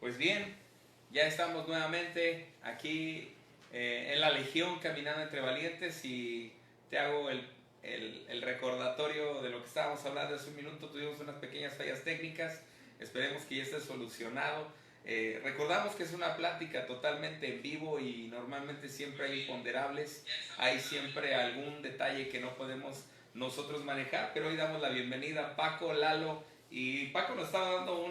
Pues bien, ya estamos nuevamente aquí en la Legión caminando entre valientes y te hago el recordatorio de lo que estábamos hablando hace un minuto. Tuvimos unas pequeñas fallas técnicas, esperemos que ya esté solucionado. Recordamos que es una plática totalmente en vivo y normalmente siempre hay imponderables, hay siempre algún detalle que no podemos nosotros manejar, pero hoy damos la bienvenida a Paco, Lalo, y Paco nos estaba dando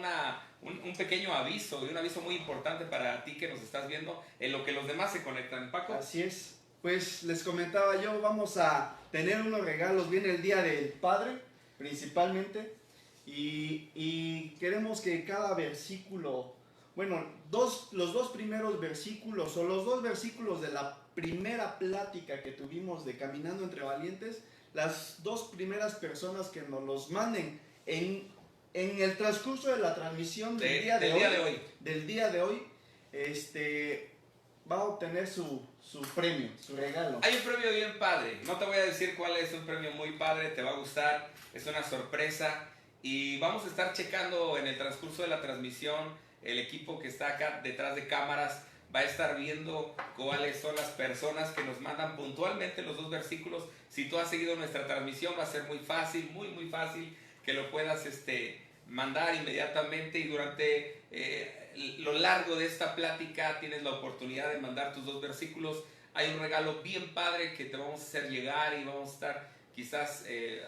un pequeño aviso, y un aviso muy importante para ti que nos estás viendo, en lo que los demás se conectan. Paco. Así es, pues les comentaba yo, vamos a tener unos regalos, viene el Día del Padre principalmente, y queremos que cada versículo, bueno, los dos primeros versículos o los dos versículos de la primera plática que tuvimos de Caminando entre Valientes, las dos primeras personas que nos los manden en el transcurso de la transmisión del día de hoy, va a obtener su premio, su regalo. Hay un premio bien padre, no te voy a decir cuál es, un premio muy padre, te va a gustar, es una sorpresa y vamos a estar checando en el transcurso de la transmisión. El equipo que está acá detrás de cámaras va a estar viendo cuáles son las personas que nos mandan puntualmente los dos versículos. Si tú has seguido nuestra transmisión va a ser muy fácil, muy fácil que lo puedas mandar inmediatamente, y durante lo largo de esta plática tienes la oportunidad de mandar tus dos versículos. Hay un regalo bien padre que te vamos a hacer llegar y vamos a estar quizás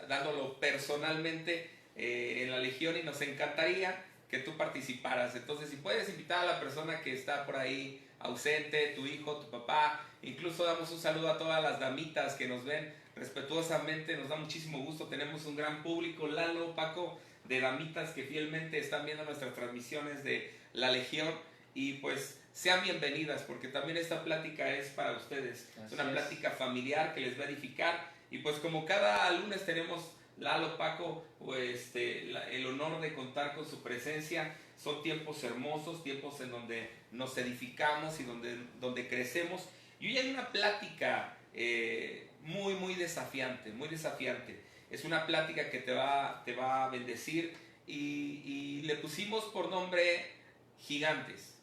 dándolo personalmente en la Legión, y nos encantaría que tú participaras. Entonces, si puedes invitar a la persona que está por ahí ausente, tu hijo, tu papá, incluso damos un saludo a todas las damitas que nos ven respetuosamente, nos da muchísimo gusto. Tenemos un gran público, Lalo, Paco, de damitas que fielmente están viendo nuestras transmisiones de la Legión, y pues sean bienvenidas porque también esta plática es para ustedes. Es una plática familiar que les va a edificar, y pues como cada lunes tenemos, Lalo, Paco, pues, el honor de contar con su presencia. Son tiempos hermosos, tiempos en donde nos edificamos y donde crecemos. Y hoy hay una plática muy desafiante, muy desafiante. Es una plática que te va a bendecir, y le pusimos por nombre Gigantes.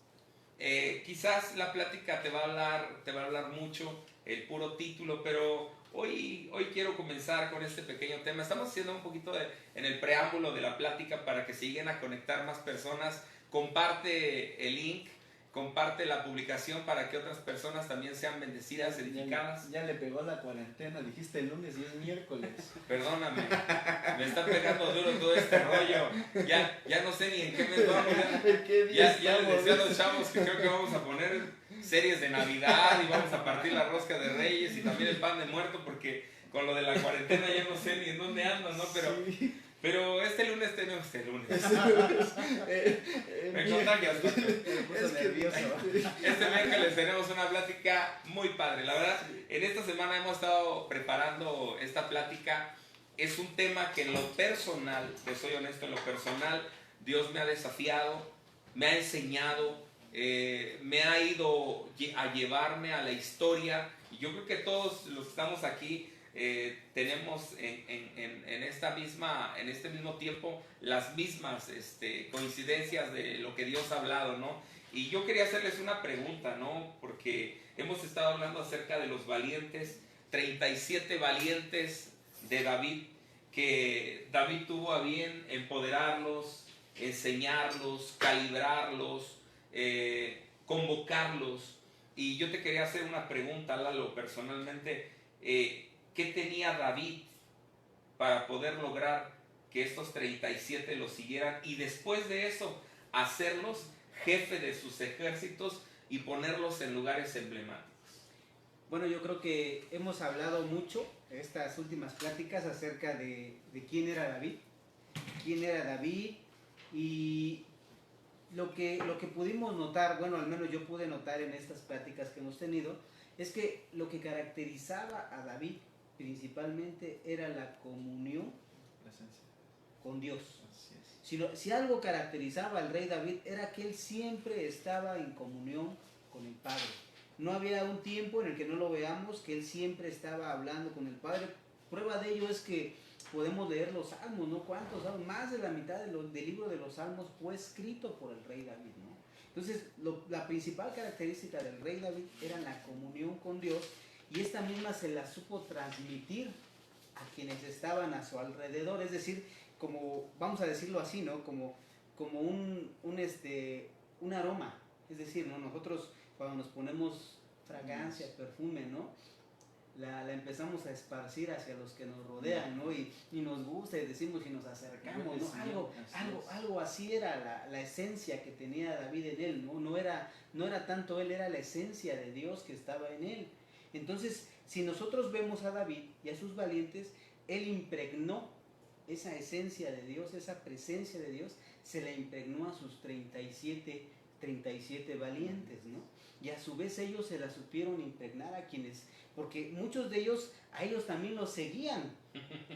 Quizás la plática te va a hablar mucho el puro título, pero hoy quiero comenzar con este pequeño tema. Estamos haciendo un poquito en el preámbulo de la plática para que se lleguen a conectar más personas. Comparte el link, comparte la publicación para que otras personas también sean bendecidas, edificadas. Ya le pegó la cuarentena, dijiste el lunes y es miércoles. Perdóname, me está pegando duro todo este rollo. Ya no sé ni en qué mes vamos. Ya les decía a los chavos que creo que vamos a poner series de Navidad y vamos a partir la rosca de Reyes y también el pan de muerto, porque con lo de la cuarentena ya no sé ni en dónde andan, ¿no? Pero este lunes tenemos me contagias, mucho. Este miércoles tenemos una plática muy padre. La verdad, en esta semana hemos estado preparando esta plática. Es un tema que en lo personal, te soy honesto, en lo personal, Dios me ha desafiado, me ha enseñado, me ha ido a llevarme a la historia. Y yo creo que todos los que estamos aquí tenemos en este mismo tiempo las mismas coincidencias de lo que Dios ha hablado, ¿no? Y yo quería hacerles una pregunta, ¿no? Porque hemos estado hablando acerca de los valientes, 37 valientes de David, que David tuvo a bien empoderarlos, enseñarlos, calibrarlos, convocarlos. Y yo te quería hacer una pregunta, Lalo, personalmente. ¿Qué tenía David para poder lograr que estos 37 los siguieran, y después de eso hacerlos jefe de sus ejércitos y ponerlos en lugares emblemáticos? Bueno, yo creo que hemos hablado mucho en estas últimas pláticas acerca de quién era David. Y lo que pudimos notar, bueno, al menos yo pude notar en estas pláticas que hemos tenido, es que lo que caracterizaba a David principalmente era la comunión con Dios. Si algo caracterizaba al rey David era que él siempre estaba en comunión con el Padre. No había un tiempo en el que no lo veamos, que él siempre estaba hablando con el Padre. Prueba de ello es que podemos leer los salmos, ¿no? ¿Cuántos salmos? Más de la mitad del libro de los salmos fue escrito por el rey David, ¿no? Entonces, la principal característica del rey David era la comunión con Dios, y esta misma se la supo transmitir a quienes estaban a su alrededor, es decir, como, vamos a decirlo así, ¿no? Como un aroma, es decir, ¿no? Nosotros cuando nos ponemos fragancia, perfume, ¿no? La empezamos a esparcir hacia los que nos rodean, ¿no? Y nos gusta y decimos y nos acercamos, ¿no? Algo así era la esencia que tenía David en él, ¿no? No era tanto él, era la esencia de Dios que estaba en él. Entonces, si nosotros vemos a David y a sus valientes, él impregnó esa esencia de Dios, esa presencia de Dios, se la impregnó a sus 37 valientes, ¿no? Y a su vez ellos se la supieron impregnar a quienes, porque muchos de ellos, a ellos también los seguían.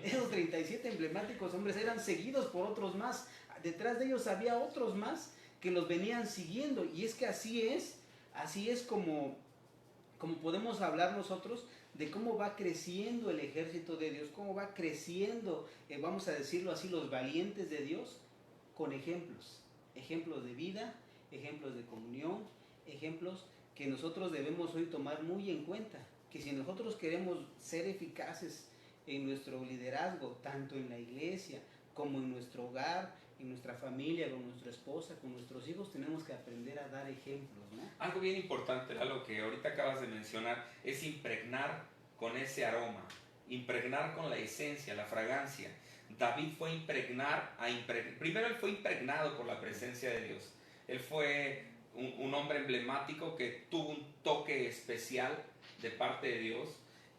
Esos 37 emblemáticos hombres eran seguidos por otros más. Detrás de ellos había otros más que los venían siguiendo. Y es que así es como podemos hablar nosotros de cómo va creciendo el ejército de Dios, cómo va creciendo, vamos a decirlo así, los valientes de Dios, con ejemplos de vida, ejemplos de comunión, ejemplos que nosotros debemos hoy tomar muy en cuenta, que si nosotros queremos ser eficaces en nuestro liderazgo, tanto en la iglesia como en nuestro hogar, en nuestra familia, con nuestra esposa, con nuestros hijos, tenemos que aprender a dar ejemplos, ¿no? Algo bien importante, lo que ahorita acabas de mencionar, es impregnar con ese aroma, impregnar con la esencia, la fragancia. David fue primero él fue impregnado por la presencia de Dios. Él fue un hombre emblemático que tuvo un toque especial de parte de Dios,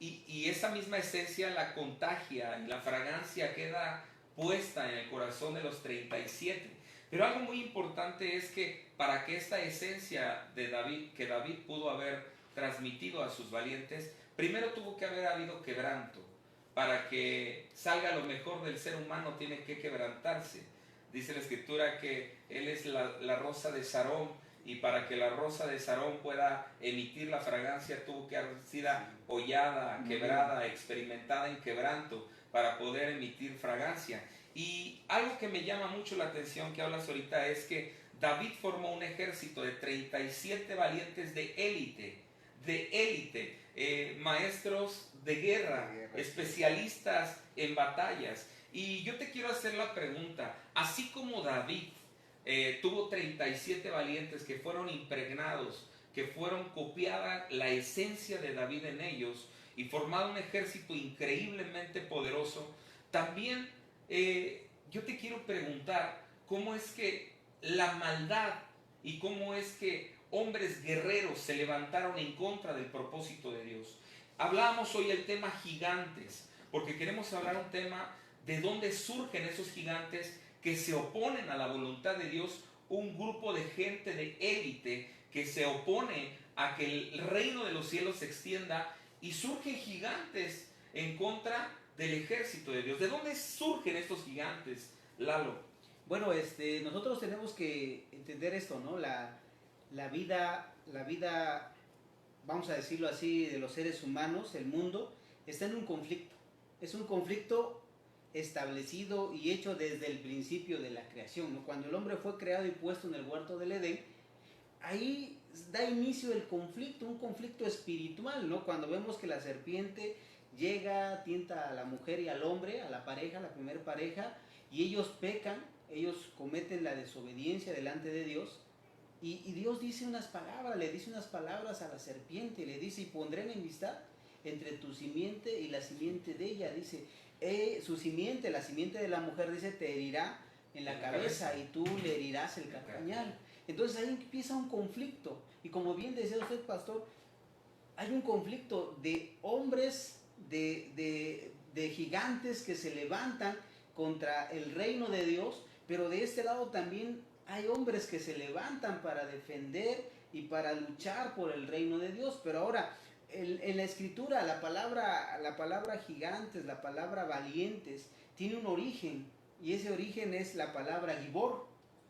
y esa misma esencia la contagia, y la fragancia queda puesta en el corazón de los 37. Pero algo muy importante es que para que esta esencia de David, que David pudo haber transmitido a sus valientes, primero tuvo que haber habido quebranto. Para que salga lo mejor del ser humano tiene que quebrantarse. Dice la Escritura que él es la rosa de Sarón, y para que la rosa de Sarón pueda emitir la fragancia tuvo que haber sido hollada, quebrada, experimentada en quebranto, para poder emitir fragancia. Y algo que me llama mucho la atención que hablas ahorita es que David formó un ejército de 37 valientes de élite, maestros de guerra, especialistas en batallas. Y yo te quiero hacer la pregunta, así como David tuvo 37 valientes que fueron impregnados, que fueron copiada la esencia de David en ellos y formado un ejército increíblemente poderoso, también yo te quiero preguntar cómo es que la maldad y cómo es que hombres guerreros se levantaron en contra del propósito de Dios. Hablábamos hoy el tema gigantes, porque queremos hablar un tema de dónde surgen esos gigantes que se oponen a la voluntad de Dios, un grupo de gente de élite que se opone a que el reino de los cielos se extienda, y surgen gigantes en contra del ejército de Dios. ¿De dónde surgen estos gigantes, Lalo? Bueno, nosotros tenemos que entender esto, ¿no? La vida, vamos a decirlo así, de los seres humanos, el mundo, está en un conflicto. Es un conflicto establecido y hecho desde el principio de la creación, ¿no? Cuando el hombre fue creado y puesto en el huerto del Edén, ahí da inicio el conflicto, un conflicto espiritual, ¿no? Cuando vemos que la serpiente llega, tienta a la mujer y al hombre, a la pareja, la primera pareja, y ellos pecan, ellos cometen la desobediencia delante de Dios, y Dios dice unas palabras, le dice unas palabras a la serpiente, le dice: y pondré enemistad entre tu simiente y la simiente de ella, dice, su simiente, la simiente de la mujer, dice, te herirá en la cabeza y tú le herirás el calcañal. Entonces ahí empieza un conflicto, y como bien decía usted, pastor, hay un conflicto de hombres, de gigantes que se levantan contra el reino de Dios, pero de este lado también hay hombres que se levantan para defender y para luchar por el reino de Dios. Pero ahora, en la escritura, la palabra gigantes, la palabra valientes, tiene un origen, y ese origen es la palabra gibor,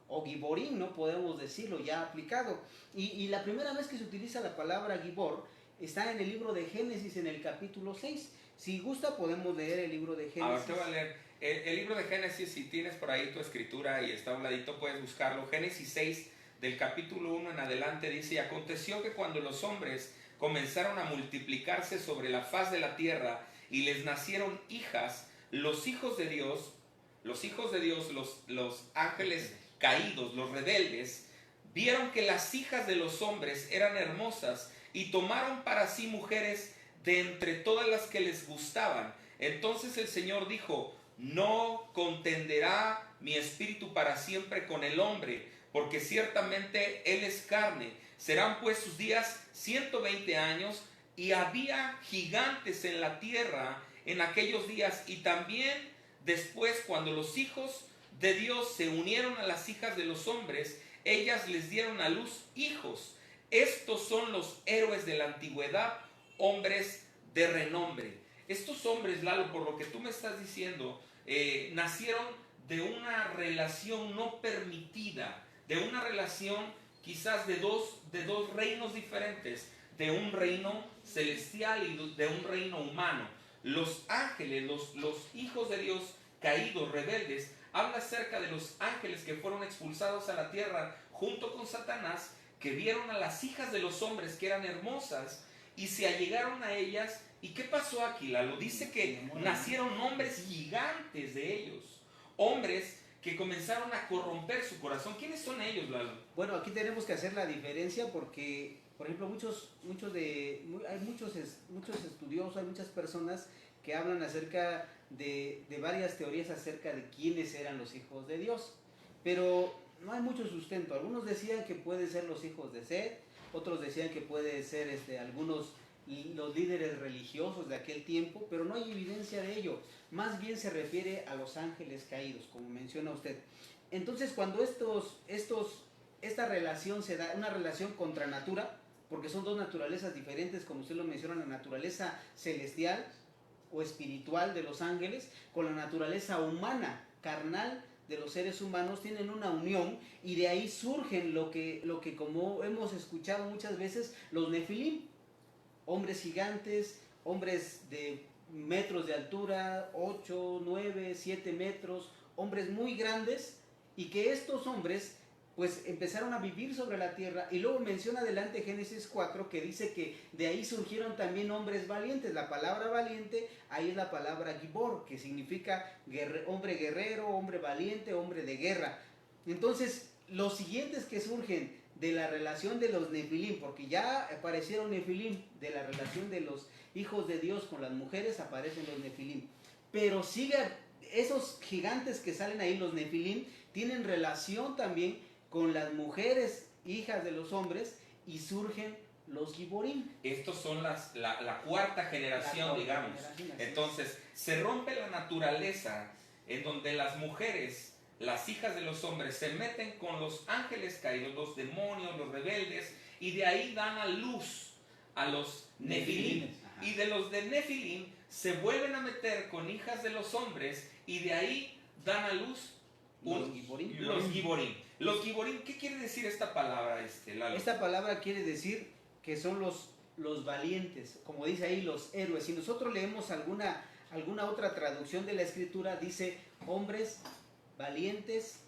o giborín, no podemos decirlo ya aplicado. Y la primera vez que se utiliza la palabra gibor está en el libro de Génesis, en el capítulo 6. Si gusta, podemos leer el libro de Génesis. A ver, te voy a leer. El libro de Génesis, si tienes por ahí tu escritura y está a un ladito, puedes buscarlo. Génesis 6, del capítulo 1 en adelante, dice: y aconteció que cuando los hombres comenzaron a multiplicarse sobre la faz de la tierra y les nacieron hijas, los hijos de Dios, los ángeles caídos, los rebeldes, vieron que las hijas de los hombres eran hermosas y tomaron para sí mujeres de entre todas las que les gustaban. Entonces el Señor dijo: no contenderá mi espíritu para siempre con el hombre, porque ciertamente él es carne. Serán pues sus días 120 años. Y había gigantes en la tierra en aquellos días, y también después, cuando los hijos de Dios se unieron a las hijas de los hombres, ellas les dieron a luz hijos. Estos son los héroes de la antigüedad, hombres de renombre. Estos hombres, Lalo, por lo que tú me estás diciendo, nacieron de una relación no permitida, de una relación quizás de dos reinos diferentes, de un reino celestial y de un reino humano. Los ángeles, los hijos de Dios caídos, rebeldes, habla acerca de los ángeles que fueron expulsados a la tierra junto con Satanás, que vieron a las hijas de los hombres que eran hermosas y se allegaron a ellas. ¿Y qué pasó aquí, Lalo? Dice que nacieron hombres gigantes de ellos, hombres que comenzaron a corromper su corazón. ¿Quiénes son ellos, Lalo? Bueno, aquí tenemos que hacer la diferencia porque, por ejemplo, hay muchos estudiosos, hay muchas personas que hablan acerca de varias teorías acerca de quiénes eran los hijos de Dios, pero no hay mucho sustento. Algunos decían que pueden ser los hijos de Set, otros decían que puede ser los líderes religiosos de aquel tiempo, pero no hay evidencia de ello. Más bien se refiere a los ángeles caídos, como menciona usted. Entonces, cuando esta relación se da, una relación contra natura, porque son dos naturalezas diferentes, como usted lo menciona, la naturaleza celestial o espiritual de los ángeles con la naturaleza humana, carnal de los seres humanos, tienen una unión, y de ahí surgen lo que como hemos escuchado muchas veces, los nefilim, hombres gigantes, hombres de metros de altura, 8, 9, 7 metros, hombres muy grandes, y que estos hombres pues empezaron a vivir sobre la tierra. Y luego menciona adelante Génesis 4 que dice que de ahí surgieron también hombres valientes. La palabra valiente ahí es la palabra gibor, que significa hombre guerrero, hombre valiente, hombre de guerra. Entonces, los siguientes que surgen de la relación de los nefilim, porque ya aparecieron nefilim, de la relación de los hijos de Dios con las mujeres aparecen los nefilim, pero sigue esos gigantes que salen ahí, los nefilim, tienen relación también con las mujeres hijas de los hombres, y surgen los giborim. Estos son la cuarta generación, digamos. Entonces, se rompe la naturaleza en donde las mujeres, las hijas de los hombres, se meten con los ángeles caídos, los demonios, los rebeldes, y de ahí dan a luz a los nefilim. Y de los de nefilim se vuelven a meter con hijas de los hombres, y de ahí dan a luz los giborim. Los giborim, ¿qué quiere decir esta palabra, Lalo? Esta palabra quiere decir que son los valientes, como dice ahí, los héroes. Si nosotros leemos alguna otra traducción de la escritura, dice hombres valientes,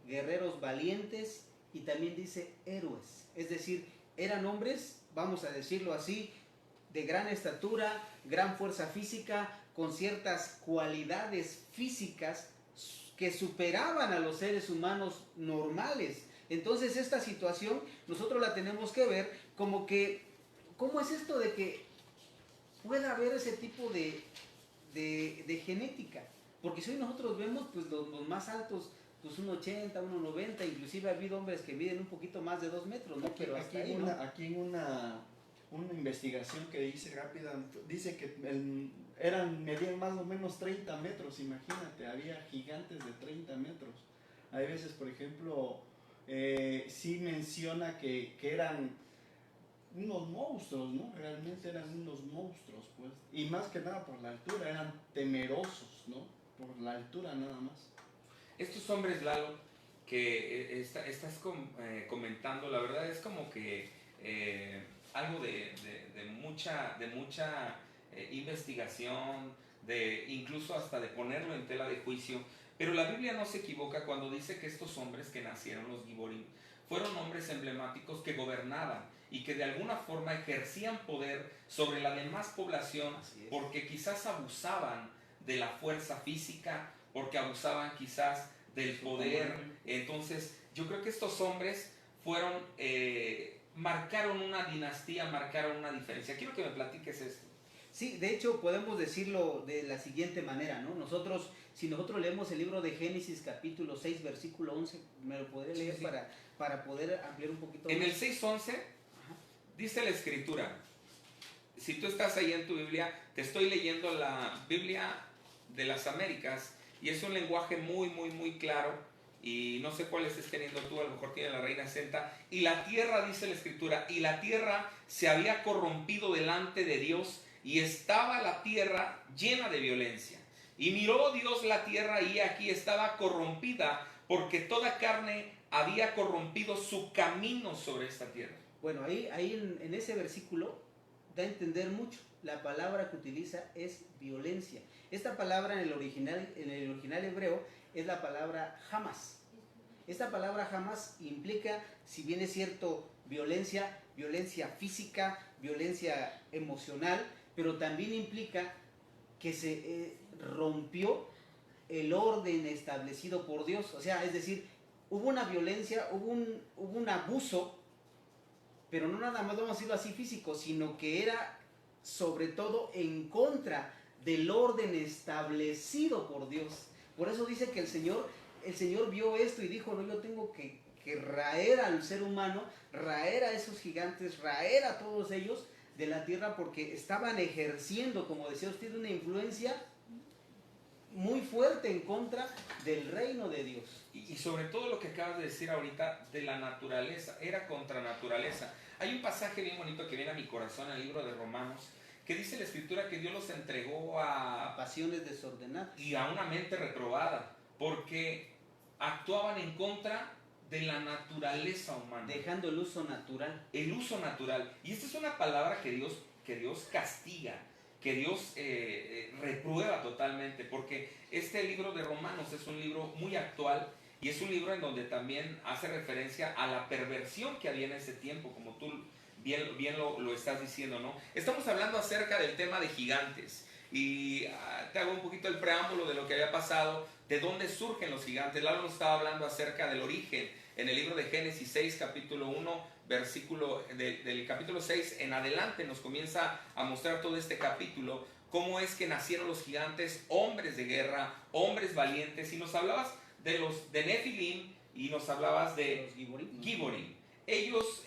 guerreros valientes, y también dice héroes. Es decir, eran hombres, vamos a decirlo así, de gran estatura, gran fuerza física, con ciertas cualidades físicas que superaban a los seres humanos normales. Entonces, esta situación nosotros la tenemos que ver como que, ¿cómo es esto de que pueda haber ese tipo de genética? Porque si hoy nosotros vemos, pues los más altos, pues 1,80, 1,90, inclusive ha habido hombres que miden un poquito más de 2 metros, ¿no? Pero hasta ahí, ¿no? Aquí en una investigación que hice rápida, dice que medían más o menos 30 metros, imagínate, había gigantes de 30 metros. Hay veces, por ejemplo, sí menciona que eran unos monstruos, ¿no? Realmente eran unos monstruos, pues. Y más que nada por la altura, eran temerosos, ¿no? Por la altura nada más. Estos hombres, Lalo, que estás comentando, la verdad es como que algo de mucha investigación, incluso hasta de ponerlo en tela de juicio. Pero la Biblia no se equivoca cuando dice que estos hombres que nacieron, los giborim, fueron hombres emblemáticos que gobernaban y que de alguna forma ejercían poder sobre la demás población, porque quizás abusaban de la fuerza física, porque abusaban quizás del poder. Entonces yo creo que estos hombres fueron, marcaron una dinastía, marcaron una diferencia. Quiero que me platiques esto. Sí, de hecho podemos decirlo de la siguiente manera, ¿no? Si nosotros leemos el libro de Génesis capítulo 6 versículo 11, ¿me lo podría leer? Sí. Para poder ampliar un poquito? En el 6:11 dice la escritura, si tú estás ahí en tu Biblia, te estoy leyendo la Biblia de las Américas y es un lenguaje muy, muy, muy claro, y no sé cuál estés teniendo tú, a lo mejor tiene la Reina Senta. Y la tierra, dice la escritura, y la tierra se había corrompido delante de Dios, y estaba la tierra llena de violencia. Y miró Dios la tierra, y aquí estaba corrompida, porque toda carne había corrompido su camino sobre esta tierra. Bueno, ahí en ese versículo da a entender mucho. La palabra que utiliza es violencia. Esta palabra en el original hebreo es la palabra Hamas. Esta palabra Hamas implica, si bien es cierto, violencia física, violencia emocional, pero también implica que se rompió el orden establecido por Dios. O sea, es decir, hubo una violencia, hubo un abuso, pero no nada más, vamos a decirlo así, físico, sino que era sobre todo en contra del orden establecido por Dios. Por eso dice que el Señor vio esto y dijo, no, yo tengo que raer al ser humano, raer a esos gigantes, raer a todos ellos de la tierra, porque estaban ejerciendo, como decía usted, una influencia muy fuerte en contra del reino de Dios. Y sobre todo lo que acabas de decir ahorita de la naturaleza, era contra naturaleza. Hay un pasaje bien bonito que viene a mi corazón en el libro de Romanos, que dice la escritura que Dios los entregó a pasiones desordenadas y a una mente reprobada, porque actuaban en contra de la naturaleza humana, dejando el uso natural. El uso natural. Y esta es una palabra que Dios castiga, que Dios reprueba totalmente, porque este libro de Romanos es un libro muy actual y es un libro en donde también hace referencia a la perversión que había en ese tiempo, como tú bien lo estás diciendo, ¿no? Estamos hablando acerca del tema de gigantes y te hago un poquito el preámbulo de lo que había pasado, de dónde surgen los gigantes. Lalo nos estaba hablando acerca del origen en el libro de Génesis 6, capítulo 1, versículo del capítulo 6 en adelante nos comienza a mostrar todo este capítulo, cómo es que nacieron los gigantes, hombres de guerra, hombres valientes, y nos hablabas de Nefilim y nos hablabas de Giborim. Ellos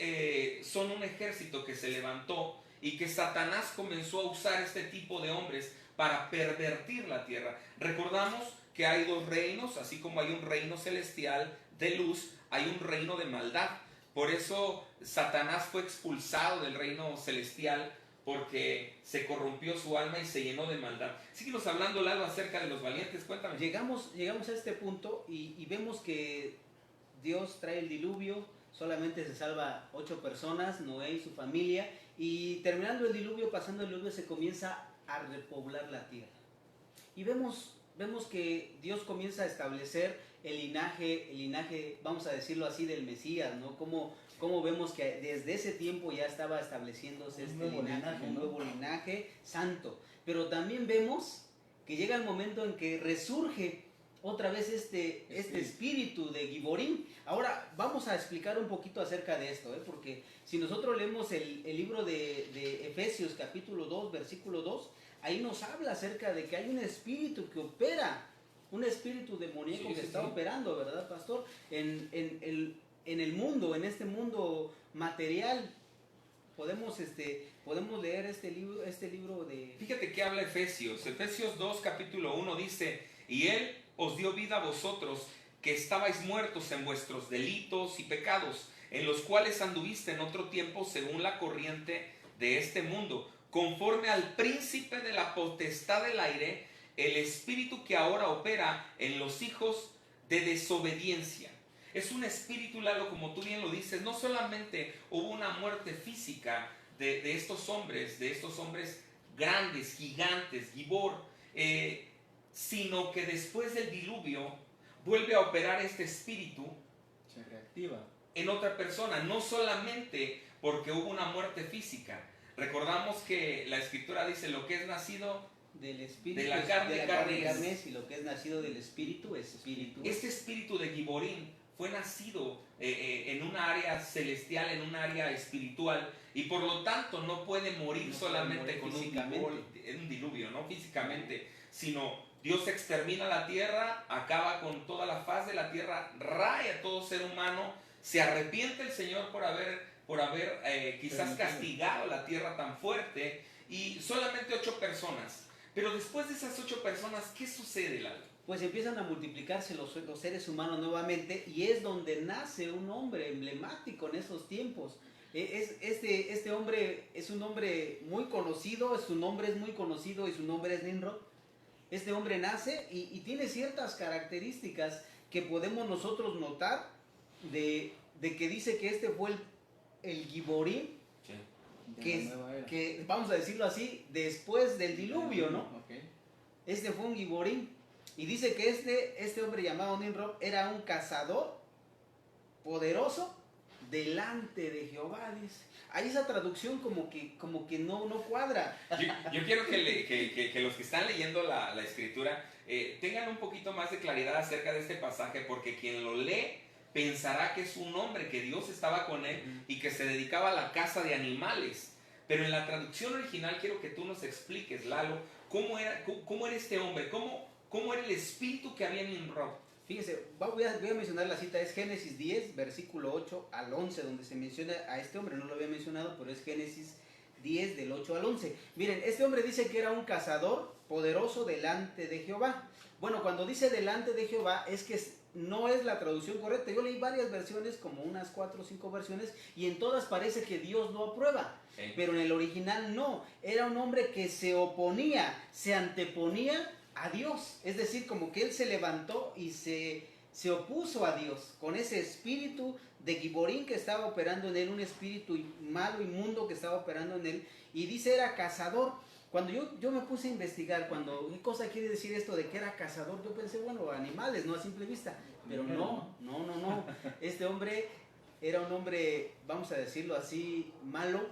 son un ejército que se levantó y que Satanás comenzó a usar este tipo de hombres para pervertir la tierra. Recordamos que hay dos reinos, así como hay un reino celestial de luz, hay un reino de maldad. Por eso Satanás fue expulsado del reino celestial, porque se corrompió su alma y se llenó de maldad. Síguenos hablando, Lalo, acerca de los valientes, cuéntame. Llegamos a este punto y vemos que Dios trae el diluvio, solamente se salva 8 personas, Noé y su familia, y terminando el diluvio, pasando el diluvio, se comienza a repoblar la tierra. Y vemos que Dios comienza a establecer el linaje, vamos a decirlo así, del Mesías, ¿no? Como vemos que desde ese tiempo ya estaba estableciéndose un nuevo linaje santo. Pero también vemos que llega el momento en que resurge otra vez este espíritu de Giborim. Ahora vamos a explicar un poquito acerca de esto, porque si nosotros leemos el libro de Efesios capítulo 2, versículo 2, ahí nos habla acerca de que hay un espíritu que opera, un espíritu demoníaco que está operando, ¿verdad, pastor? En el mundo, en este mundo material. Podemos leer este libro de... Fíjate que habla Efesios 2, capítulo 1, dice: y Él os dio vida a vosotros, que estabais muertos en vuestros delitos y pecados, en los cuales anduviste en otro tiempo según la corriente de este mundo, conforme al príncipe de la potestad del aire, el espíritu que ahora opera en los hijos de desobediencia. Es un espíritu, Lalo, como tú bien lo dices. No solamente hubo una muerte física de estos hombres grandes, gigantes, Gibor, sino que después del diluvio vuelve a operar este espíritu. Se reactiva. en otra persona, no solamente porque hubo una muerte física. Recordamos que la Escritura dice: lo que es nacido del espíritu, de la carne, carne es. y lo que es nacido del espíritu, espíritu. Este espíritu de Giborim fue nacido en un área celestial, en un área espiritual, y por lo tanto no puede morir No solamente puede morir con un diluvio, no físicamente, sino Dios extermina la tierra, acaba con toda la faz de la tierra, raya a todo ser humano, se arrepiente el Señor por haber quizás castigado la tierra tan fuerte, y solamente 8 personas. Pero después de esas 8 personas, ¿qué sucede, Lalo? Pues empiezan a multiplicarse los seres humanos nuevamente, y es donde nace un hombre emblemático en esos tiempos. Este hombre es un hombre muy conocido, su nombre es muy conocido y su nombre es Nimrod. Este hombre nace y tiene ciertas características que podemos nosotros notar de que dice que este fue el Giborim, que vamos a decirlo así, después del diluvio, ¿no? Okay. Este fue un Giborim. Y dice que este hombre llamado Nimrod era un cazador poderoso delante de Jehová, dice. Ahí esa traducción como que no cuadra. Yo quiero que los que están leyendo la Escritura tengan un poquito más de claridad acerca de este pasaje, porque quien lo lee pensará que es un hombre, que Dios estaba con él y que se dedicaba a la caza de animales. Pero en la traducción original quiero que tú nos expliques, Lalo, cómo era este hombre, cómo era el espíritu que había en Nimrod. Fíjese, voy a mencionar la cita, es Génesis 10, versículo 8 al 11, donde se menciona a este hombre. No lo había mencionado, pero es Génesis 10, del 8 al 11. Miren, este hombre dice que era un cazador poderoso delante de Jehová. Bueno, cuando dice delante de Jehová, es que no es la traducción correcta. Yo leí varias versiones, como unas 4 o 5 versiones, y en todas parece que Dios lo aprueba. Sí. Pero en el original no. Era un hombre que se oponía, se anteponía a Dios. Es decir, como que él se levantó y se opuso a Dios, con ese espíritu de Giborim que estaba operando en él, un espíritu malo, inmundo que estaba operando en él. Y dice, era cazador. Cuando yo me puse a investigar, ¿qué cosa quiere decir esto de que era cazador? Yo pensé, bueno, animales, no a simple vista. Pero no. Este hombre era un hombre, vamos a decirlo así, malo,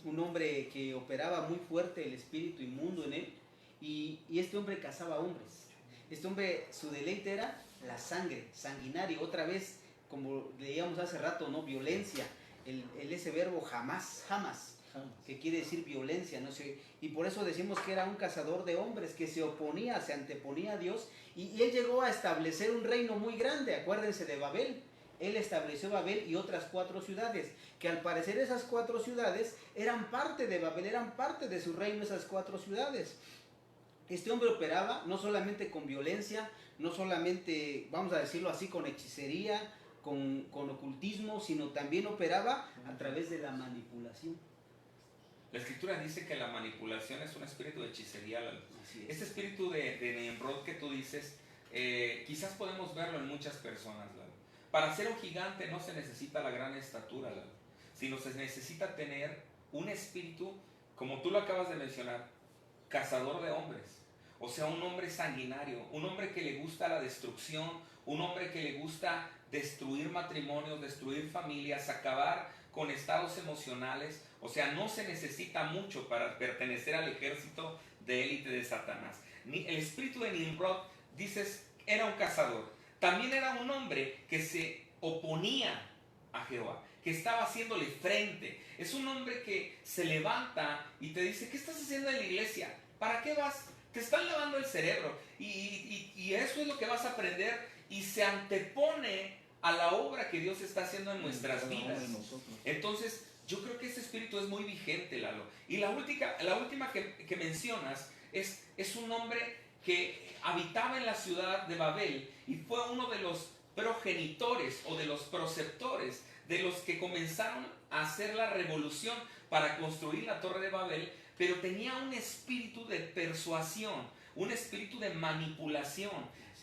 un hombre que operaba muy fuerte el espíritu inmundo en él. Y este hombre cazaba hombres. Este hombre, su deleite era la sangre, sanguinario. Otra vez, como leíamos hace rato, ¿no? Violencia. Ese verbo jamás, que quiere decir violencia, ¿no? Y por eso decimos que era un cazador de hombres, que se oponía, se anteponía a Dios. Y él llegó a establecer un reino muy grande. Acuérdense de Babel. Él estableció Babel y otras 4 ciudades, que al parecer esas 4 ciudades eran parte de Babel, eran parte de su reino, esas 4 ciudades. Este hombre operaba no solamente con violencia, no solamente, vamos a decirlo así, con hechicería, con ocultismo, sino también operaba a través de la manipulación. La Escritura dice que la manipulación es un espíritu de hechicería. Este espíritu de Nimrod que tú dices, quizás podemos verlo en muchas personas, Lalo. Para ser un gigante no se necesita la gran estatura, Lalo, sino se necesita tener un espíritu, como tú lo acabas de mencionar, cazador de hombres. O sea, un hombre sanguinario, un hombre que le gusta la destrucción, un hombre que le gusta destruir matrimonios, destruir familias, acabar con estados emocionales. O sea, no se necesita mucho para pertenecer al ejército de élite de Satanás. El espíritu de Nimrod, dices, era un cazador. También era un hombre que se oponía a Jehová, que estaba haciéndole frente. Es un hombre que se levanta y te dice, ¿qué estás haciendo en la iglesia? ¿Para qué vas? Te están lavando el cerebro y eso es lo que vas a aprender, y se antepone a la obra que Dios está haciendo en nuestras vidas. Entonces, yo creo que ese espíritu es muy vigente, Lalo. Y la última que mencionas es un hombre que habitaba en la ciudad de Babel y fue uno de los progenitores o de los preceptores de los que comenzaron a hacer la revolución para construir la Torre de Babel, pero tenía un espíritu de persuasión, un espíritu de manipulación,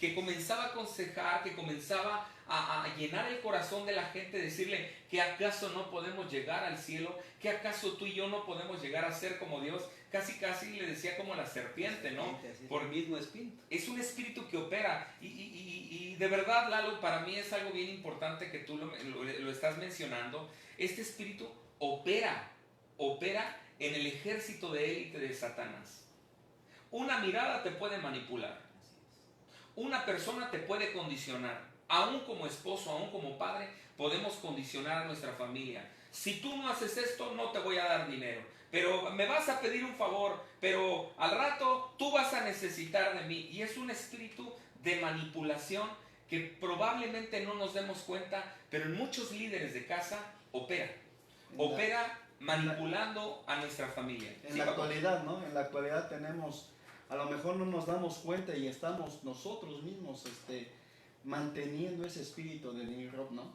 que comenzaba a aconsejar, que comenzaba a llenar el corazón de la gente, decirle que acaso no podemos llegar al cielo, que acaso tú y yo no podemos llegar a ser como Dios. Casi le decía como la serpiente, ¿no? Por el mismo espíritu. Es un espíritu que opera y de verdad, Lalo, para mí es algo bien importante que tú lo estás mencionando. Este espíritu opera en el ejército de élite de Satanás. Una mirada te puede manipular. Una persona te puede condicionar. Aún como esposo, aún como padre, podemos condicionar a nuestra familia. Si tú no haces esto, no te voy a dar dinero. Pero me vas a pedir un favor, pero al rato tú vas a necesitar de mí. Y es un espíritu de manipulación que probablemente no nos demos cuenta, pero en muchos líderes de casa opera manipulando a nuestra familia. En la actualidad, ¿no? En la actualidad tenemos, a lo mejor no nos damos cuenta y estamos nosotros mismos manteniendo ese espíritu de Nimrod, ¿no?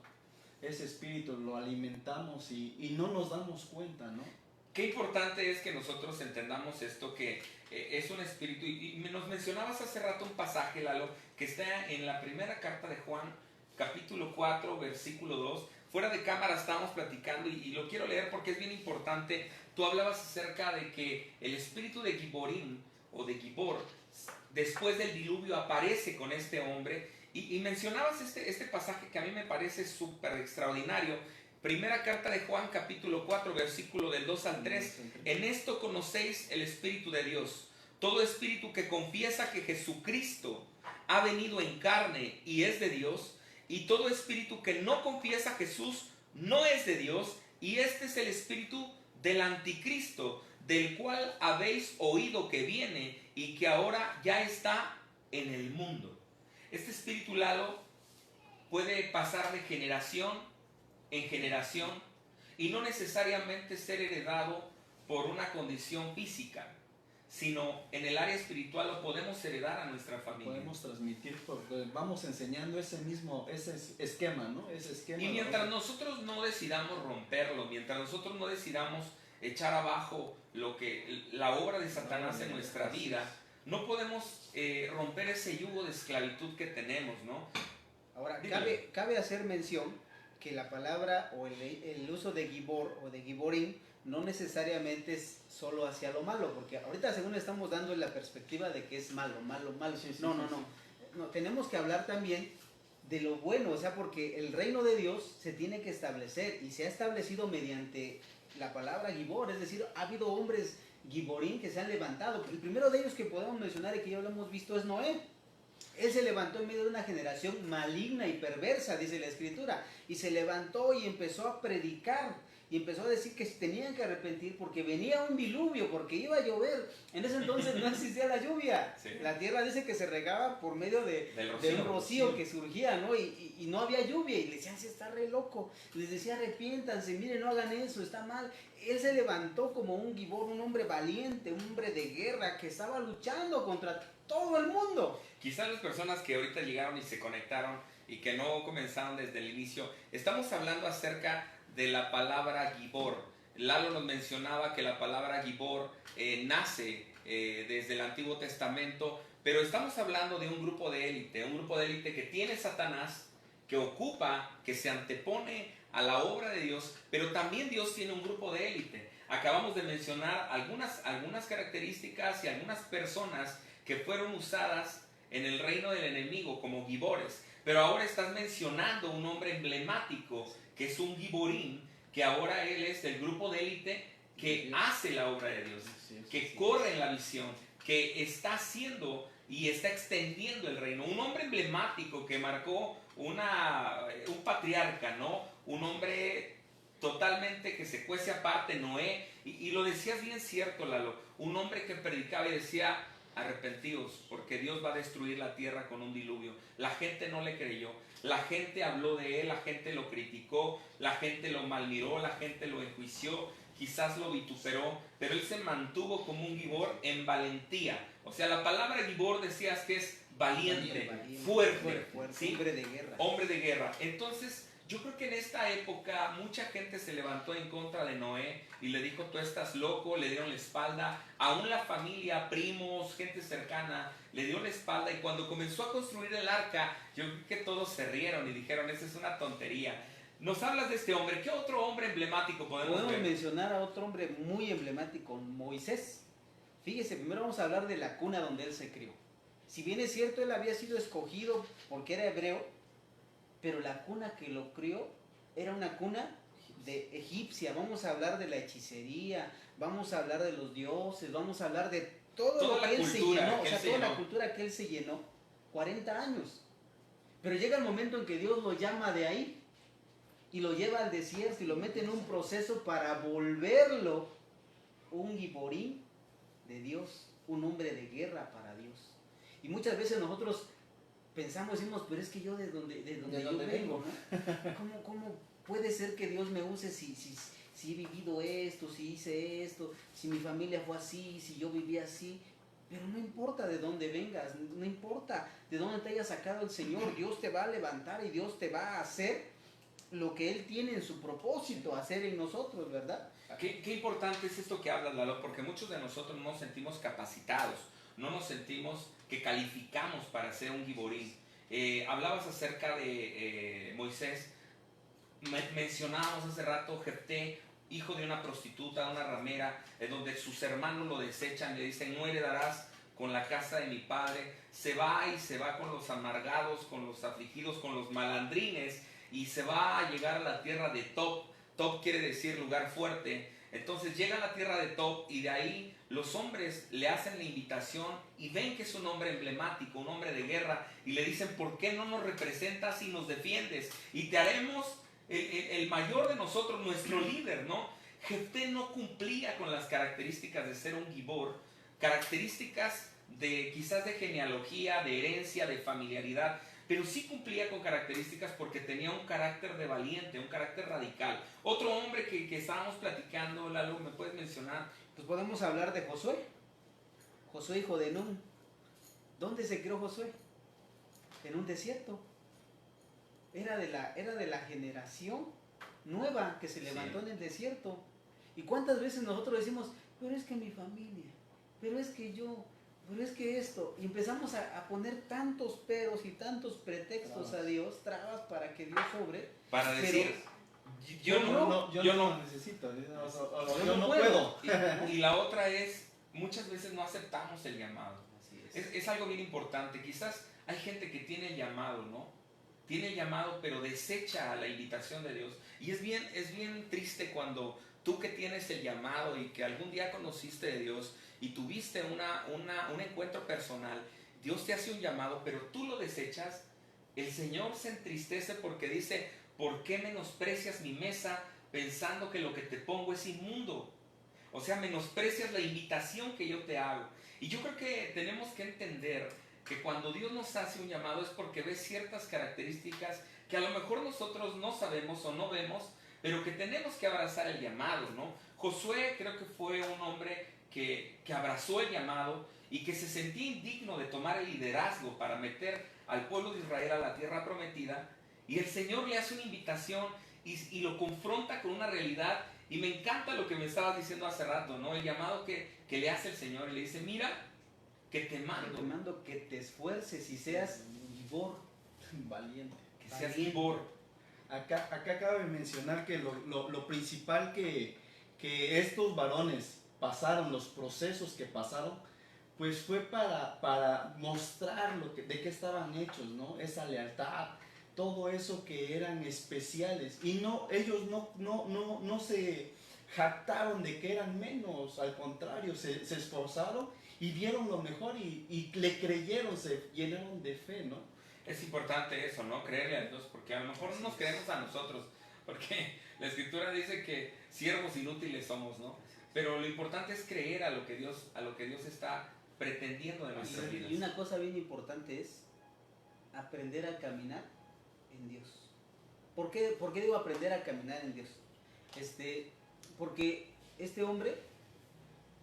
Ese espíritu lo alimentamos y no nos damos cuenta, ¿no? Qué importante es que nosotros entendamos esto, que es un espíritu, y nos mencionabas hace rato un pasaje, Lalo, que está en la primera carta de Juan, capítulo 4, versículo 2. Fuera de cámara estábamos platicando y lo quiero leer porque es bien importante. Tú hablabas acerca de que el espíritu de Giborim o de Gibor, después del diluvio, aparece con este hombre y mencionabas este pasaje que a mí me parece súper extraordinario. Primera carta de Juan, capítulo 4, versículo del 2 al 3. En esto conocéis el Espíritu de Dios. Todo espíritu que confiesa que Jesucristo ha venido en carne y es de Dios, y todo espíritu que no confiesa a Jesús no es de Dios, y este es el espíritu del anticristo, del cual habéis oído que viene y que ahora ya está en el mundo. Este espíritu, Lalo, puede pasar de generación en generación y no necesariamente ser heredado por una condición física, sino en el área espiritual lo podemos heredar a nuestra familia. Podemos transmitir porque vamos enseñando ese esquema, ¿no? Ese esquema. Y mientras nosotros no decidamos romperlo, mientras nosotros no decidamos echar abajo la obra de Satanás en nuestra vida, no podemos romper ese yugo de esclavitud que tenemos, ¿no? Ahora, cabe hacer mención que la palabra o el uso de Gibor o de Giborim no necesariamente es solo hacia lo malo, porque ahorita según estamos dando la perspectiva de que es malo. No, tenemos que hablar también de lo bueno, o sea, porque el reino de Dios se tiene que establecer y se ha establecido mediante la palabra Gibor, es decir, ha habido hombres Giborim que se han levantado. El primero de ellos que podemos mencionar y que ya lo hemos visto es Noé. Él se levantó en medio de una generación maligna y perversa, dice la Escritura, y se levantó y empezó a predicar, y empezó a decir que se tenían que arrepentir porque venía un diluvio, porque iba a llover. En ese entonces no existía la lluvia. Sí. La tierra dice que se regaba por medio de un rocío que surgía, ¿no? Y no había lluvia, y le decían, si está re loco. Les decía, arrepiéntanse, miren, no hagan eso, está mal. Él se levantó como un Gibor, un hombre valiente, un hombre de guerra que estaba luchando contra todo el mundo. Quizás las personas que ahorita llegaron y se conectaron y que no comenzaron desde el inicio, estamos hablando acerca de la palabra Gibor. Lalo nos mencionaba que la palabra Gibor nace desde el Antiguo Testamento, pero estamos hablando de un grupo de élite que tiene Satanás, que ocupa, que se antepone a la obra de Dios, pero también Dios tiene un grupo de élite. Acabamos de mencionar algunas características y algunas personas que fueron usadas en el reino del enemigo como Gibores, pero ahora estás mencionando un hombre emblemático que es un Giborim, que ahora él es del grupo de élite que hace la obra de Dios, que corre en la visión, que está haciendo y está extendiendo el reino. Un hombre emblemático que marcó un patriarca, ¿no? Un hombre totalmente que se cuece aparte, Noé, y lo decías bien cierto, Lalo, un hombre que predicaba y decía, arrepentidos, porque Dios va a destruir la tierra con un diluvio. La gente no le creyó, la gente habló de él, la gente lo criticó, la gente lo malmiró, la gente lo enjuició, quizás lo vituperó, pero él se mantuvo como un Gibor en valentía. O sea, la palabra Gibor decías que es valiente, fuerte, ¿sí? Hombre de guerra. Hombre de guerra. Entonces, Yo creo que en esta época mucha gente se levantó en contra de Noé y le dijo, tú estás loco, le dieron la espalda. Aún la familia, primos, gente cercana, le dio la espalda. Y cuando comenzó a construir el arca, yo creo que todos se rieron y dijeron, esa es una tontería. Nos hablas de este hombre. ¿Qué otro hombre emblemático podemos ver? mencionar a otro hombre muy emblemático, Moisés. Fíjese, primero vamos a hablar de la cuna donde él se crió. Si bien es cierto, él había sido escogido porque era hebreo, pero la cuna que lo crió era una cuna de egipcia. Vamos a hablar de la hechicería, vamos a hablar de los dioses, vamos a hablar de todo lo que él se llenó, o sea, toda la cultura que él se llenó, 40 años. Pero llega el momento en que Dios lo llama de ahí y lo lleva al desierto y lo mete en un proceso para volverlo un giborín de Dios, un hombre de guerra para Dios. Y muchas veces nosotros pensamos, decimos, pero es que yo de donde yo vengo, ¿no? ¿Cómo puede ser que Dios me use si he vivido esto, si hice esto, si mi familia fue así, si yo viví así? Pero no importa de dónde vengas, no importa de dónde te haya sacado el Señor, Dios te va a levantar y Dios te va a hacer lo que Él tiene en su propósito hacer en nosotros, ¿verdad? Qué importante es esto que hablas, Lalo, porque muchos de nosotros no nos sentimos capacitados, no nos sentimos que calificamos para ser un giborín. Hablabas acerca de Moisés, mencionábamos hace rato Jefté, hijo de una prostituta, una ramera, donde sus hermanos lo desechan, le dicen, no heredarás con la casa de mi padre. Se va con los amargados, con los afligidos, con los malandrines, y se va a llegar a la tierra de Tob. Tob quiere decir lugar fuerte. Entonces llega a la tierra de Tob y de ahí los hombres le hacen la invitación y ven que es un hombre emblemático, un hombre de guerra, y le dicen, ¿por qué no nos representas y nos defiendes? Y te haremos el mayor de nosotros, nuestro líder, ¿no? Jefté no cumplía con las características de ser un gibor, características de quizás de genealogía, de herencia, de familiaridad, pero sí cumplía con características porque tenía un carácter de valiente, un carácter radical. Otro hombre que estábamos platicando, Lalo, ¿me puedes mencionar? Pues podemos hablar de Josué, Josué hijo de Nun. ¿Dónde se crió Josué? En un desierto. Era de la generación nueva que se levantó en el desierto. ¿Y cuántas veces nosotros decimos, pero es que mi familia, pero es que yo, pero es que esto? Y empezamos a poner tantos peros y tantos pretextos a Dios, trabas para que Dios obre. Para decir, yo no lo necesito, yo no puedo. Y la otra es, muchas veces no aceptamos el llamado. Así Es algo bien importante. Quizás hay gente que tiene el llamado, ¿no? Tiene el llamado, pero desecha la invitación de Dios. Y es bien triste cuando tú que tienes el llamado y que algún día conociste de Dios y tuviste un encuentro personal, Dios te hace un llamado, pero tú lo desechas. El Señor se entristece porque dice, ¿por qué menosprecias mi mesa pensando que lo que te pongo es inmundo? O sea, menosprecias la invitación que yo te hago. Y yo creo que tenemos que entender que cuando Dios nos hace un llamado es porque ve ciertas características que a lo mejor nosotros no sabemos o no vemos, pero que tenemos que abrazar el llamado, ¿no? Josué creo que fue un hombre que abrazó el llamado y que se sentía indigno de tomar el liderazgo para meter al pueblo de Israel a la tierra prometida, y el Señor le hace una invitación y lo confronta con una realidad. Y me encanta lo que me estabas diciendo hace rato, ¿no? El llamado que le hace el Señor, y le dice, mira, que te mando que te esfuerces y seas gibor, Valiente. que seas gibor. Acá cabe mencionar que lo principal que estos varones pasaron, los procesos que pasaron, pues fue para mostrar de qué estaban hechos, ¿no? Esa lealtad, todo eso que eran especiales. Y ellos no se jactaron de que eran menos, al contrario, se esforzaron y dieron lo mejor y le creyeron, se llenaron de fe, ¿no? Es importante eso, ¿no? Creerle a Dios, porque a lo mejor no nos creemos a nosotros, porque la Escritura dice que siervos inútiles somos, ¿no? Pero lo importante es creer a lo que Dios está pretendiendo de nuestras vidas. Y una cosa bien importante es aprender a caminar en Dios. ¿Por qué digo aprender a caminar en Dios? Porque este hombre,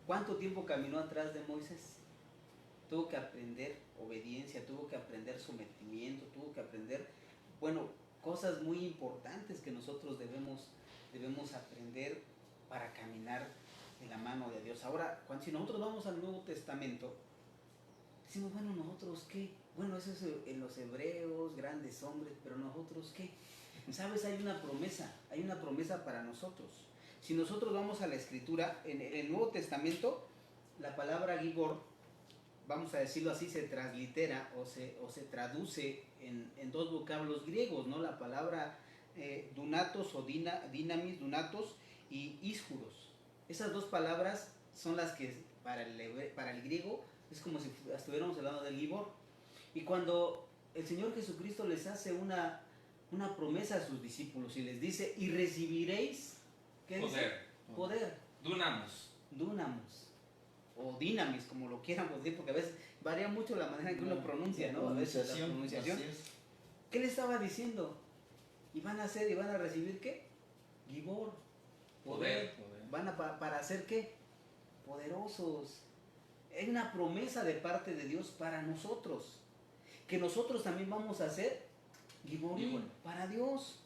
¿cuánto tiempo caminó atrás de Moisés? Tuvo que aprender obediencia, tuvo que aprender sometimiento, tuvo que aprender, cosas muy importantes que nosotros debemos aprender para caminar de la mano de Dios. Ahora, si nosotros vamos al Nuevo Testamento, decimos, bueno, ¿nosotros qué? Bueno, eso es en los hebreos, grandes hombres, pero ¿nosotros qué? ¿Sabes? Hay una promesa para nosotros. Si nosotros vamos a la Escritura, en el Nuevo Testamento, la palabra Gibor, vamos a decirlo así, se translitera o se traduce en dos vocablos griegos, ¿no? La palabra dunatos o dinamis, dunatos y isjuros. Esas dos palabras son las que para el griego es como si estuviéramos hablando del Gibor. Y cuando el Señor Jesucristo les hace una promesa a sus discípulos y les dice, y recibiréis, ¿qué Poder. dice? Poder. Dunamos. Dunamis. O dinamis, como lo quieramos decir, porque a veces varía mucho la manera en que uno pronuncia, ¿no? A veces la pronunciación. ¿Qué le estaba diciendo? Y van a recibir ¿qué? Gibor. Poder. ¿Para hacer qué? Poderosos. Es una promesa de parte de Dios para nosotros. Que nosotros también vamos a ser Giborim, para Dios.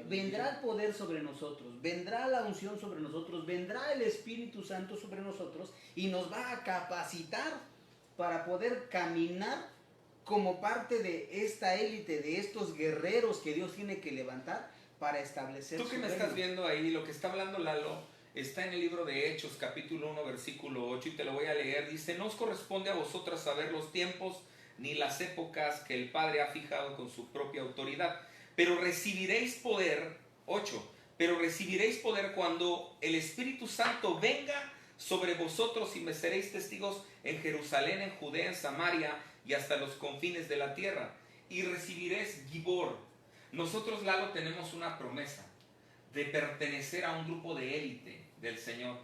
Vendrá el poder sobre nosotros, vendrá la unción sobre nosotros, vendrá el Espíritu Santo sobre nosotros y nos va a capacitar para poder caminar como parte de esta élite, de estos guerreros que Dios tiene que levantar para establecer Tú que me estás viendo ahí, lo que está hablando Lalo, está en el libro de Hechos, capítulo 1, versículo 8, y te lo voy a leer. Dice, no os corresponde a vosotras saber los tiempos ni las épocas que el Padre ha fijado con su propia autoridad. Pero recibiréis poder, 8, pero recibiréis poder cuando el Espíritu Santo venga sobre vosotros y me seréis testigos en Jerusalén, en Judea, en Samaria y hasta los confines de la tierra. Y recibiréis Gibor. Nosotros, Lalo, tenemos una promesa de pertenecer a un grupo de élite del Señor,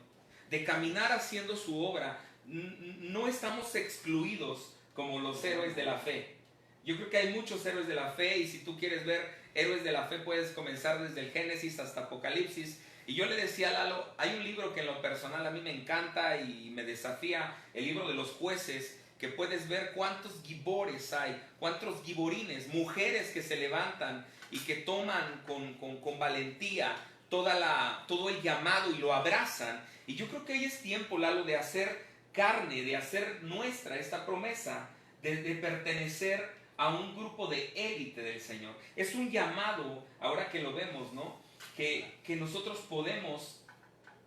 de caminar haciendo su obra. No estamos excluidos como los héroes de la fe. Yo creo que hay muchos héroes de la fe y si tú quieres ver héroes de la fe puedes comenzar desde el Génesis hasta Apocalipsis. Y yo le decía a Lalo, hay un libro que en lo personal a mí me encanta y me desafía, el libro de los jueces, que puedes ver cuántos gibores hay, cuántos giborines, mujeres que se levantan y que toman con valentía todo el llamado y lo abrazan. Y yo creo que hoy es tiempo, Lalo, de hacer carne, de hacer nuestra esta promesa de pertenecer a un grupo de élite del Señor. Es un llamado, ahora que lo vemos, ¿no? Que nosotros podemos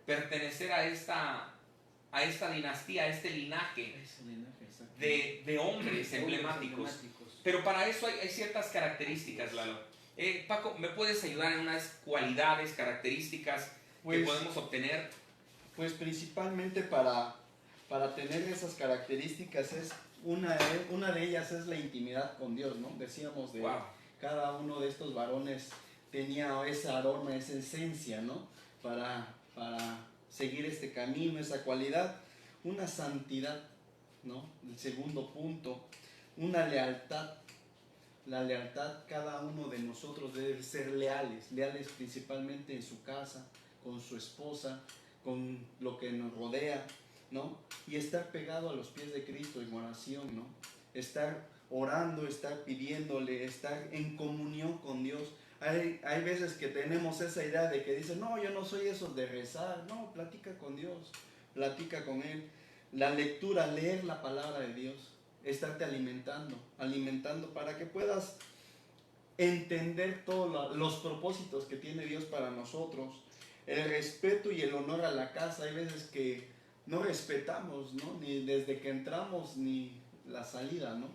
pertenecer a esta dinastía, a este linaje de hombres emblemáticos. Pero para eso hay ciertas características, Lalo. Paco, ¿me puedes ayudar en unas cualidades, características que podemos obtener? Pues principalmente para tener esas características una de ellas es la intimidad con Dios, ¿no? Decíamos de cada uno de estos varones tenía esa aroma, esa esencia, ¿no? Para seguir este camino, esa cualidad, una santidad, ¿no? El segundo punto, una lealtad. La lealtad, cada uno de nosotros debe ser leales principalmente en su casa, con su esposa, con lo que nos rodea, ¿no? Y estar pegado a los pies de Cristo en oración, ¿no? Estar orando, estar pidiéndole, estar en comunión con Dios. Hay veces que tenemos esa idea de que dicen, no, yo no soy esos de rezar. No, platica con Dios, platica con Él. La lectura, leer la palabra de Dios, estarte alimentando para que puedas entender todos los propósitos que tiene Dios para nosotros. El respeto y el honor a la casa, hay veces que no respetamos, ¿no? Ni desde que entramos ni la salida, ¿no?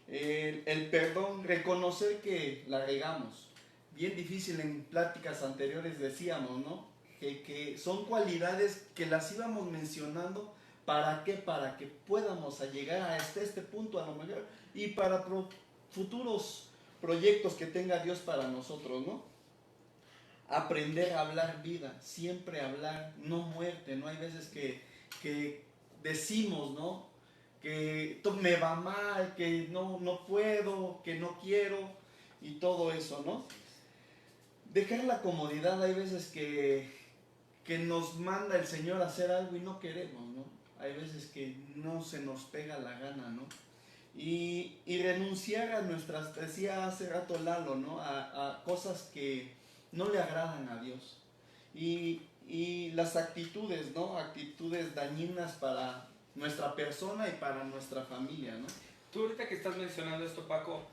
El perdón, reconocer que la regamos. Bien difícil, en pláticas anteriores decíamos, ¿no? Que son cualidades que las íbamos mencionando. ¿Para qué? Para que podamos llegar hasta este punto a lo mejor y para futuros proyectos que tenga Dios para nosotros, ¿no? Aprender a hablar vida, siempre hablar, no muerte, ¿no? Hay veces que decimos, ¿no? Que me va mal, que no puedo, que no quiero y todo eso, ¿no? Dejar la comodidad, hay veces que nos manda el Señor a hacer algo y no queremos, ¿no? Hay veces que no se nos pega la gana, ¿no? y renunciar a nuestras, decía hace rato Lalo, ¿no? A cosas que no le agradan a Dios. Y las actitudes, ¿no? Actitudes dañinas para nuestra persona y para nuestra familia, ¿no? Tú ahorita que estás mencionando esto, Paco,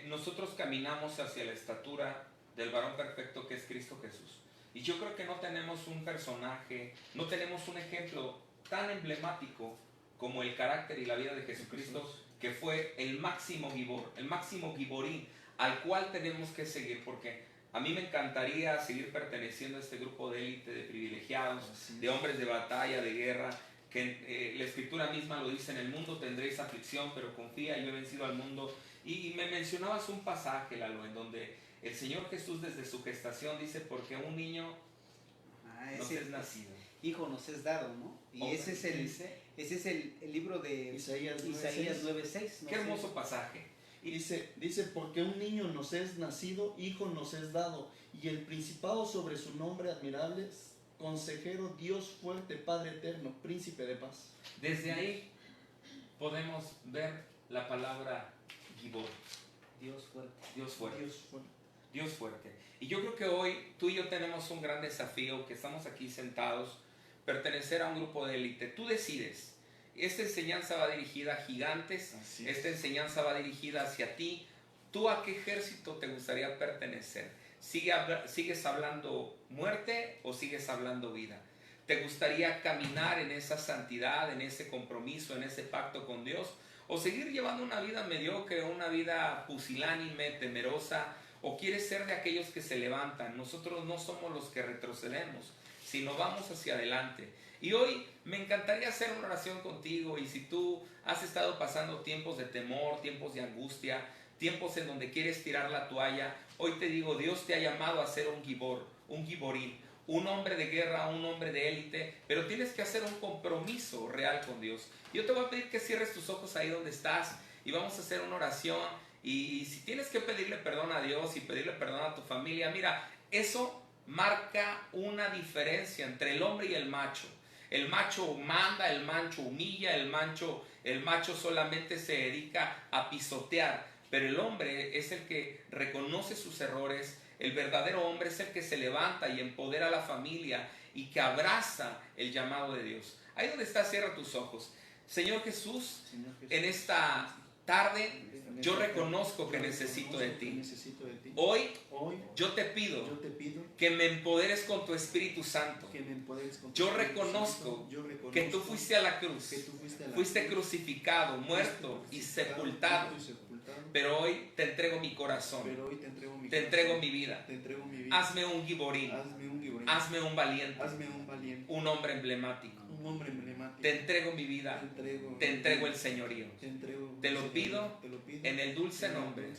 nosotros caminamos hacia la estatura del varón perfecto que es Cristo Jesús. Y yo creo que no tenemos un personaje, no tenemos un ejemplo tan emblemático como el carácter y la vida de Jesucristo, que fue el máximo gibor, el máximo giborín al cual tenemos que seguir, porque a mí me encantaría seguir perteneciendo a este grupo de élite, de privilegiados, de hombres de batalla, de guerra, que la escritura misma lo dice: en el mundo tendréis aflicción, pero confía, yo he vencido al mundo. Y me mencionabas un pasaje, Lalo, en donde el Señor Jesús desde su gestación dice: porque un niño nos es nacido, hijo nos es dado, ¿no? Y ese es el libro de Isaías 9:6. Qué hermoso pasaje. Y dice, porque un niño nos es nacido, hijo nos es dado, y el principado sobre su nombre admirable, consejero, Dios fuerte, Padre eterno, príncipe de paz. Desde ahí podemos ver la palabra gibor. Dios fuerte. Dios fuerte. Dios fuerte. Dios fuerte. Y yo creo que hoy tú y yo tenemos un gran desafío, que estamos aquí sentados, pertenecer a un grupo de élite. Tú decides. Esta enseñanza va dirigida a gigantes, esta enseñanza va dirigida hacia ti. ¿Tú a qué ejército te gustaría pertenecer? ¿Sigues hablando muerte o sigues hablando vida? ¿Te gustaría caminar en esa santidad, en ese compromiso, en ese pacto con Dios? ¿O seguir llevando una vida mediocre, una vida pusilánime, temerosa? ¿O quieres ser de aquellos que se levantan? Nosotros no somos los que retrocedemos, sino vamos hacia adelante. Y hoy me encantaría hacer una oración contigo, y si tú has estado pasando tiempos de temor, tiempos de angustia, tiempos en donde quieres tirar la toalla, hoy te digo: Dios te ha llamado a ser un gibor, un giborín, un hombre de guerra, un hombre de élite, pero tienes que hacer un compromiso real con Dios. Yo te voy a pedir que cierres tus ojos ahí donde estás y vamos a hacer una oración. Y si tienes que pedirle perdón a Dios y pedirle perdón a tu familia, mira, eso marca una diferencia entre el hombre y el macho. El macho manda, el macho humilla, el macho solamente se dedica a pisotear, pero el hombre es el que reconoce sus errores. El verdadero hombre es el que se levanta y empodera a la familia y que abraza el llamado de Dios. Ahí donde estás, cierra tus ojos. Señor Jesús, en esta tarde yo reconozco que necesito de ti. Hoy yo te pido que me empoderes con tu Espíritu Santo. Yo reconozco que tú fuiste a la cruz, fuiste crucificado, muerto y sepultado. Pero hoy te entrego mi corazón, te entrego mi vida. Hazme un giborín, hazme un valiente, un hombre emblemático. Te entrego mi vida, te entrego el señorío. Te lo pido en el dulce nombre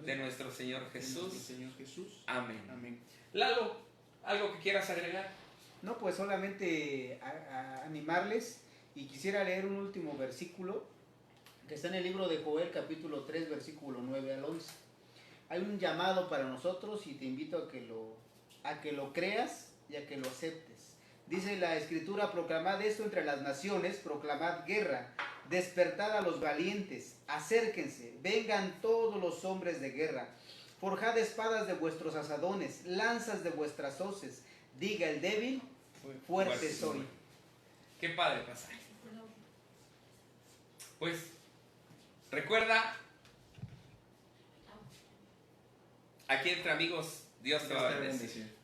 de nuestro Señor Jesús. Amén. Lalo, ¿algo que quieras agregar? No, pues solamente a animarles, y quisiera leer un último versículo que está en el libro de Joel, capítulo 3, versículo 9 al 11. Hay un llamado para nosotros y te invito a que lo creas y a que lo aceptes. Dice la Escritura: proclamad esto entre las naciones, proclamad guerra, despertad a los valientes, acérquense, vengan todos los hombres de guerra, forjad espadas de vuestros asadones, lanzas de vuestras hoces, diga el débil, fuerte soy. Qué padre pasaje. Pues recuerda, aquí entre amigos, Dios te va a bendecir.